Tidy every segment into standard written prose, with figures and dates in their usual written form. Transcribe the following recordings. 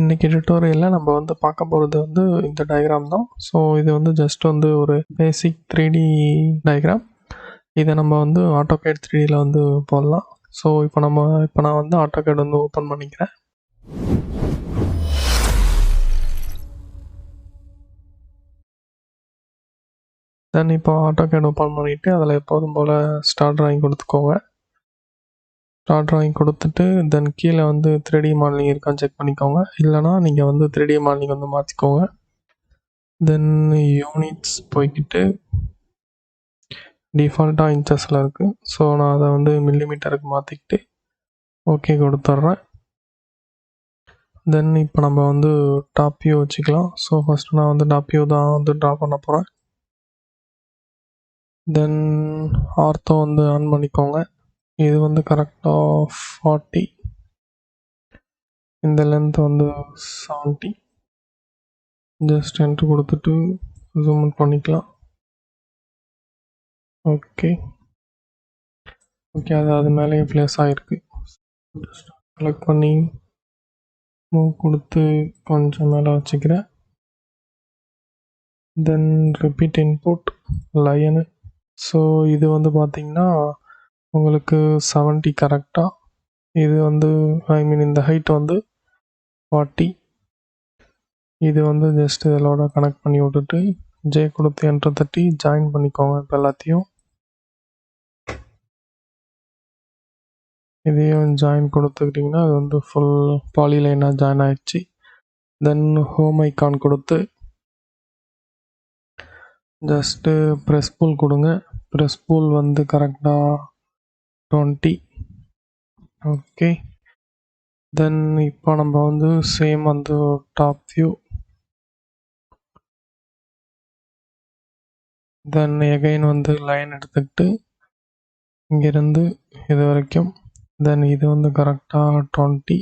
இன்றைக்கி டுட்டோரியலில் நம்ம வந்து பார்க்க போகிறது வந்து இந்த டயக்ராம் தான். ஸோ இது வந்து ஜஸ்ட் வந்து ஒரு பேசிக் 3D டயக்ராம். இதை நம்ம வந்து ஆட்டோகேட் 3Dயில் வந்து போடலாம். ஸோ இப்போ நான் வந்து ஆட்டோகேட் வந்து ஓப்பன் பண்ணிக்கிறேன். தென் இப்போ ஆட்டோகேட் ஓப்பன் பண்ணிவிட்டு அதில் எப்போதும் போல் ஸ்டார் ட்ராயிங் கொடுத்துக்கோங்க. ஸ்டார் ட்ராயிங் கொடுத்துட்டு தென் கீழே வந்து 3D மாடலிங் இருக்கான்னு செக் பண்ணிக்கோங்க. இல்லைனா நீங்கள் வந்து 3D மாடலிங் வந்து மாற்றிக்கோங்க. தென் யூனிட்ஸ் போய்கிட்டு டிஃபால்ட்டாக இன்ச்சஸில் இருக்குது. ஸோ நான் அதை வந்து மில்லிமீட்டருக்கு மாற்றிக்கிட்டு ஓகே கொடுத்துட்றேன். தென் இப்போ நம்ம வந்து டாப் வியூ வச்சுக்கலாம். ஸோ ஃபஸ்ட்டு நான் வந்து டாப் வியூ தான் வந்து ட்ரா பண்ண போகிறேன். தென் ஆர்த்தோ வந்து ஆன் பண்ணிக்கோங்க. இது வந்து கரெக்டாக 40, இந்த லென்த் வந்து 70. ஜஸ்ட் என்ட்ரு கொடுத்துட்டு ஜூம் அவுட் பண்ணிக்கலாம். ஓகே அது மேலேயே ப்ளேஸ் ஆகிருக்கு. செலக்ட் பண்ணி மூவ் கொடுத்து கொஞ்சம் மேலே வச்சுக்கிறேன். தென் ரிப்பீட் இன்புட் லயனு. ஸோ இது வந்து பார்த்திங்கன்னா உங்களுக்கு 70 கரெக்டாக. இது வந்து இந்த ஹைட் வந்து 40. இது வந்து ஜஸ்ட் இதோட கனெக்ட் பண்ணி விட்டுட்டு ஜே கொடுத்து என்டர் தட்டி ஜாயின் பண்ணிக்கோங்க. இப்போ எல்லாத்தையும் இதையும் ஜாயின் கொடுத்துக்கிட்டிங்கன்னா அது வந்து ஃபுல் பாலிலைனாக ஜாயின் ஆகிடுச்சு. தென் ஹோம் ஐக்கான் கொடுத்து ஜஸ்ட்டு ப்ரெஸ் பூல் கொடுங்க. ப்ரெஸ் பூல் வந்து கரெக்டாக 20. ஓகே தென் இப்போ நம்ம வந்து சேம் வந்து டாப் வியூ, தென் எகைன் வந்து லைன் எடுத்துக்கிட்டு இங்கேருந்து இது வரைக்கும், தென் இது வந்து கரெக்டாக 20,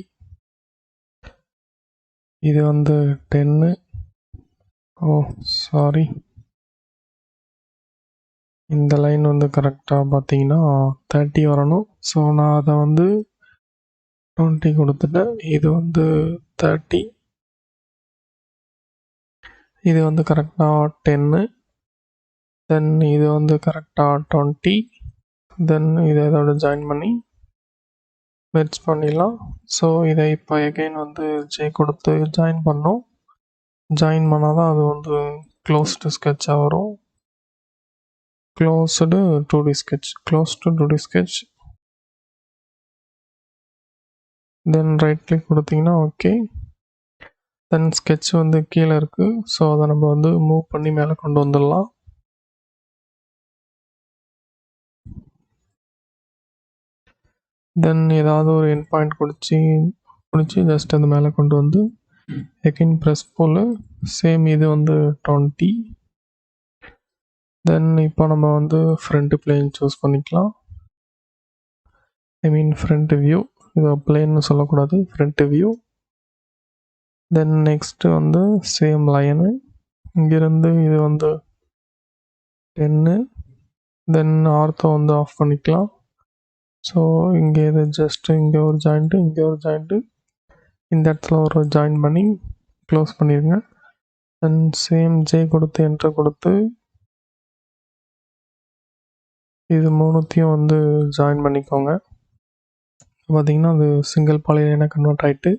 இது வந்து 10. சாரி, இந்த லைன் வந்து கரெக்டாக பார்த்தீங்கன்னா 30 வரணும். ஸோ நான் அதை வந்து 20 கொடுத்துட்டேன். இது வந்து 30, இது வந்து கரெக்டாக 10, தென் இது வந்து கரெக்டாக 20. தென் இதை இதோட ஜாயின் பண்ணி மெர்ஜ் பண்ணிடலாம். ஸோ இதை இப்போ எகைன் வந்து ஜே கொடுத்து ஜாயின் பண்ணோம். ஜாயின் பண்ணால் தான் அது வந்து க்ளோஸ்டு ஸ்கெட்சாக வரும். Closed 2D sketch, close to 2D sketch. Then right click கொடுத்தீங்கன்னா ஓகே. தென் ஸ்கெட்ச் வந்து கீழே இருக்குது. ஸோ அதை நம்ம வந்து மூவ் பண்ணி மேலே கொண்டு வந்துடலாம். தென் ஏதாவது ஒரு எண்ட் பாயிண்ட் பிடிச்சி ஜஸ்ட் அது மேலே கொண்டு வந்து எகைன் ப்ரெஸ் போல் சேம் இது வந்து 20. தென் இப்போ நம்ம வந்து ஃப்ரண்ட் பிளேன் சூஸ் பண்ணிக்கலாம். ஃப்ரண்ட் வியூ, இது பிளேன்னு சொல்லக்கூடாது, ஃப்ரண்ட் வியூ. தென் நெக்ஸ்ட்டு வந்து சேம் லைனு, இங்கேருந்து இது வந்து 10. தென் ஆர்த்தோ வந்து ஆஃப் பண்ணிக்கலாம். ஸோ இங்கே இது ஜஸ்ட்டு இங்கே ஒரு ஜாயிண்ட்டு, இங்கே ஒரு ஜாயிண்ட்டு, இந்த இடத்துல ஒரு ஜாயின் பண்ணி க்ளோஸ் பண்ணிடுங்க. தென் சேம் ஜே கொடுத்து என்டர் கொடுத்து இது மூணுத்தையும் வந்து ஜாயின் பண்ணிக்கோங்க. பார்த்திங்கன்னா அது சிங்கிள் பாலிலைனாக கன்வெர்ட் ஆகிட்டு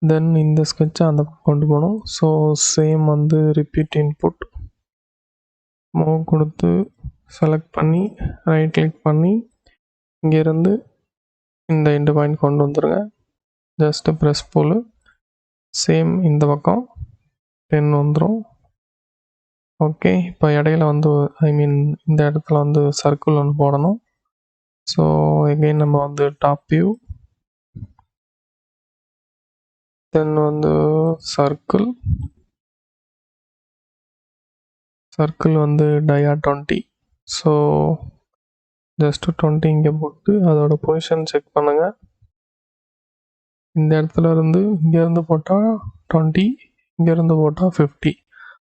தென் இந்த ஸ்கெட்சை அந்த பக்கம் கொண்டு போகணும். ஸோ சேம் வந்து ரிப்பீட் இன்புட், மூவ் கொடுத்து செலக்ட் பண்ணி ரைட் கிளிக் பண்ணி இங்கேருந்து இந்த எண்டு பாயிண்ட் கொண்டு வந்துடுங்க. ஜஸ்ட்டு ப்ரெஸ் போல் சேம் இந்த பக்கம் 10 வந்துடும். ஓகே இப்போ இடையில வந்து இந்த இடத்துல வந்து சர்க்கிள் ஒன்று போடணும். ஸோ எகைன் நம்ம வந்து டாப் வியூ, தென் வந்து சர்க்கிள் வந்து டயா 20. ஸோ ஜஸ்ட்டு 20 இங்கே போட்டு அதோட பொசிஷன் செக் பண்ணுங்கள். இந்த இடத்துல இருந்து இங்கேருந்து போட்டால் 20, இங்கேருந்து போட்டால் 50.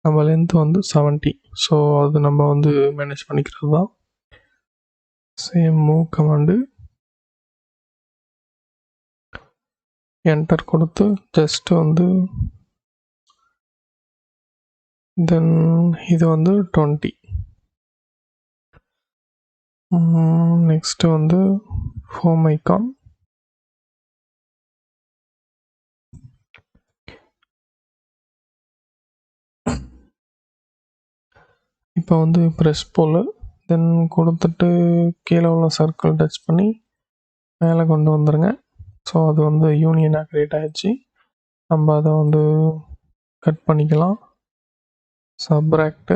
நம்ம லென்த் வந்து 70. ஸோ அது நம்ம வந்து மேனேஜ் பண்ணிக்கிறது தான். சேம் மூவ் கமாண்டு, என்டர் கொடுத்து ஜஸ்ட் வந்து தென் இது வந்து 20. நெக்ஸ்ட்டு வந்து ஹோம் ஐக்கான். இப்போ வந்து ப்ரெஸ் போல் தென் கொடுத்துட்டு கீழே உள்ள சர்க்கிள் டச் பண்ணி மேலே கொண்டு வந்துடுங்க. ஸோ அது வந்து யூனியனாக க்ரியேட் ஆகிடுச்சு. நம்ம அதை வந்து கட் பண்ணிக்கலாம். சப்ராக்டு.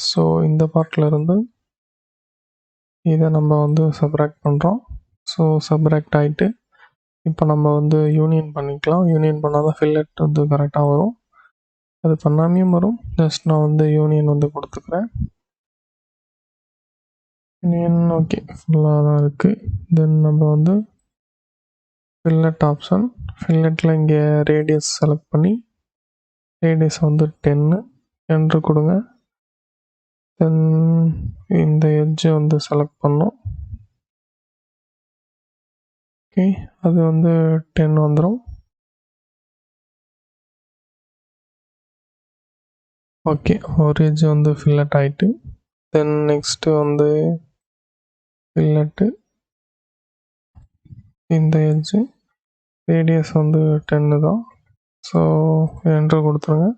ஸோ இந்த பார்ட்டில் இருந்து இதை நம்ம வந்து சப்ராக்ட் பண்ணுறோம். ஸோ சப்ராக்ட் ஆகிட்டு இப்போ நம்ம வந்து யூனியன் பண்ணிக்கலாம். யூனியன் பண்ணால் தான் ஃபில்லட் வந்து கரெக்டாக வரும். அது பண்ணாமையும் வரும். ஜஸ்ட் நான் வந்து யூனியன் வந்து கொடுத்துக்கிறேன். யூனியன் ஓகே ஃபுல்லாக தான் இருக்குது. தென் நம்ம வந்து ஃபில்லட் ஆப்ஷன். ஃபில்லட்டில் இங்கே ரேடியஸ் செலக்ட் பண்ணி ரேடியஸ் வந்து 10 என்று கொடுங்க. தென் இந்த எட்ஜை வந்து செலக்ட் பண்ணோம். ஓகே அது வந்து 10 வந்துடும். ஓகே ஒரு எட்ஜ் வந்து ஃபில்லட் ஆகிட்டு தென் நெக்ஸ்ட்டு வந்து ஃபில்லட்டு இந்த எட்ஜு ரேடியஸ் வந்து 10 தான். ஸோ என்ட்ரு கொடுத்துருங்க.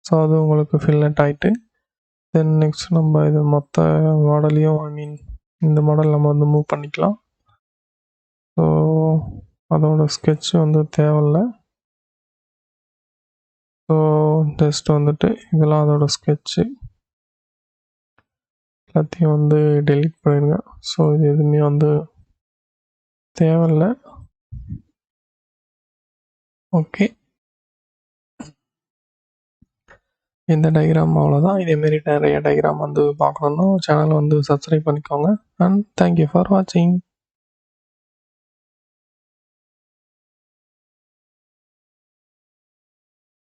ஸோ அது உங்களுக்கு ஃபில்லட் ஆகிட்டு தென் நெக்ஸ்ட் நம்ம இது மொத்த மாடலையும் இந்த மாடல் நம்ம வந்து மூவ் பண்ணிக்கலாம். ஸோ அதோட ஸ்கெட்ச் வந்து தேவையில்லை. ஸோ ஜஸ்ட் வந்துட்டு இதெல்லாம் அதோட ஸ்கெட்சு எல்லாத்தையும் வந்து டெலீட் பண்ணிடுங்க. ஸோ இது எதுவுமே வந்து தேவையில்லை. ஓகே இந்த டயக்ராம் அவ்வளோதான். இதேமாரி நிறைய டயக்ராம் வந்து பார்க்கணுன்னா சேனலை வந்து சப்ஸ்கிரைப் பண்ணிக்கோங்க. அண்ட் தேங்க்யூ ஃபார் வாட்சிங்.